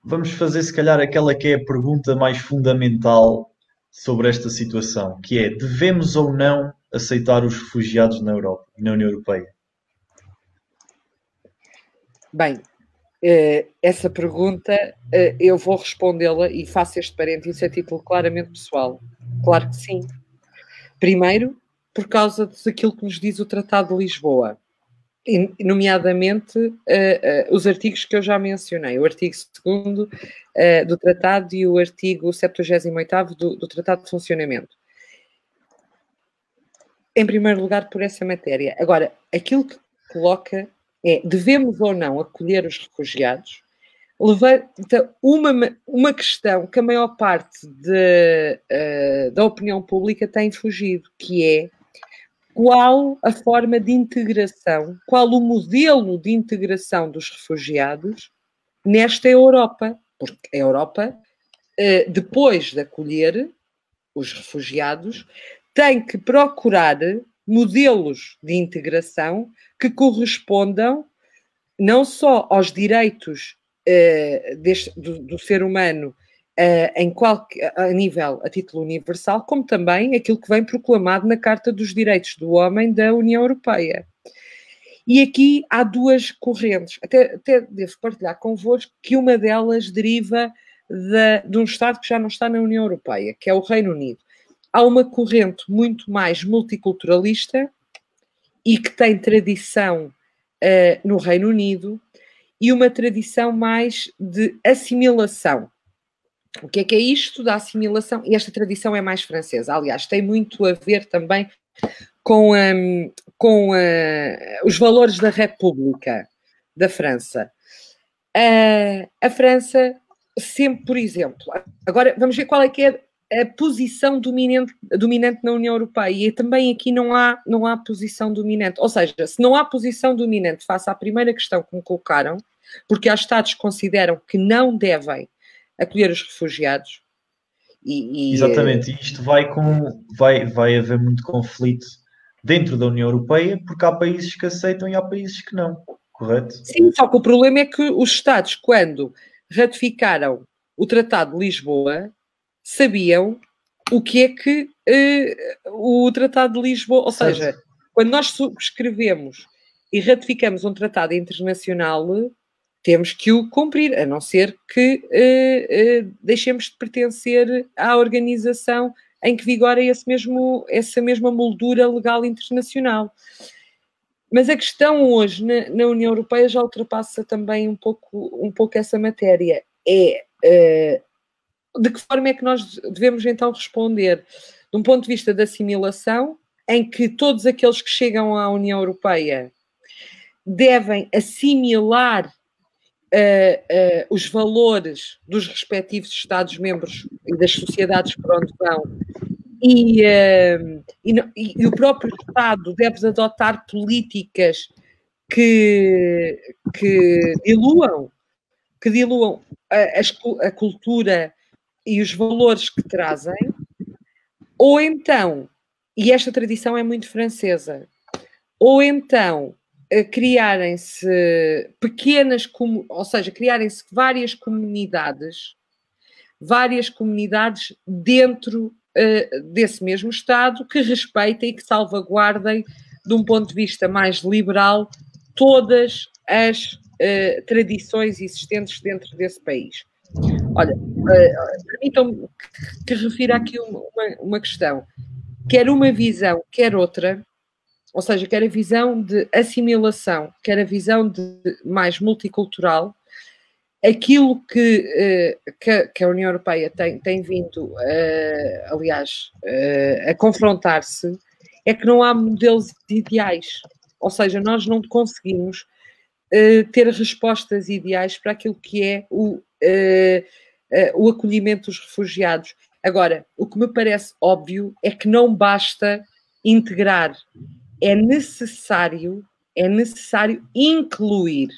vamos fazer se calhar aquela que é a pergunta mais fundamental sobre esta situação, que é: devemos ou não aceitar os refugiados na Europa, na União Europeia? Bem, essa pergunta eu vou respondê-la e faço este parênteses a título claramente pessoal. Claro que sim. Primeiro, por causa daquilo que nos diz o Tratado de Lisboa, nomeadamente os artigos que eu já mencionei, o artigo 2º do Tratado e o artigo 78º do Tratado de Funcionamento. Em primeiro lugar, por essa matéria. Agora, aquilo que coloca é: devemos ou não acolher os refugiados? Levanta uma questão que a maior parte da opinião pública tem fugido, que é: qual a forma de integração, qual o modelo de integração dos refugiados nesta Europa? Porque a Europa, depois de acolher os refugiados, tem que procurar modelos de integração que correspondam não só aos direitos do ser humano a título universal, como também aquilo que vem proclamado na Carta dos Direitos do Homem da União Europeia. E aqui há duas correntes, até devo partilhar convosco que uma delas deriva de um Estado que já não está na União Europeia, que é o Reino Unido. Há uma corrente muito mais multiculturalista e que tem tradição no Reino Unido, e uma tradição mais de assimilação. O que é isto da assimilação? E esta tradição é mais francesa. Aliás, tem muito a ver também com os valores da República da França. A França sempre, por exemplo... Agora, vamos ver qual é que é a posição dominante na União Europeia. E também aqui não há posição dominante. Ou seja, se não há posição dominante face à primeira questão que me colocaram, porque há Estados que consideram que não devem acolher os refugiados. Exatamente, e isto vai haver muito conflito dentro da União Europeia, porque há países que aceitam e há países que não, correto? Sim, só que o problema é que os Estados, quando ratificaram o Tratado de Lisboa, sabiam o que é que o Tratado de Lisboa... Ou seja, quando nós subscrevemos e ratificamos um tratado internacional, temos que o cumprir, a não ser que deixemos de pertencer à organização em que vigora essa mesma moldura legal internacional. Mas a questão hoje na União Europeia já ultrapassa também um pouco essa matéria. De que forma é que nós devemos então responder? De um ponto de vista da assimilação, em que todos aqueles que chegam à União Europeia devem assimilar os valores dos respectivos Estados-membros e das sociedades por onde vão, e o próprio Estado deve adotar políticas que diluam a cultura e os valores que trazem, ou então, e esta tradição é muito francesa, ou então criarem-se ou seja, criarem-se várias comunidades dentro desse mesmo Estado que respeitem e que salvaguardem, de um ponto de vista mais liberal, todas as tradições existentes dentro desse país. Olha, permitam-me que refira aqui uma questão. Quer uma visão, quer outra, ou seja, quer a visão de assimilação, quer a visão de mais multicultural, aquilo que a União Europeia tem vindo, aliás, a confrontar-se, é que não há modelos ideais. Ou seja, nós não conseguimos ter respostas ideais para aquilo que é o acolhimento dos refugiados. Agora, o que me parece óbvio é que não basta integrar, é necessário incluir.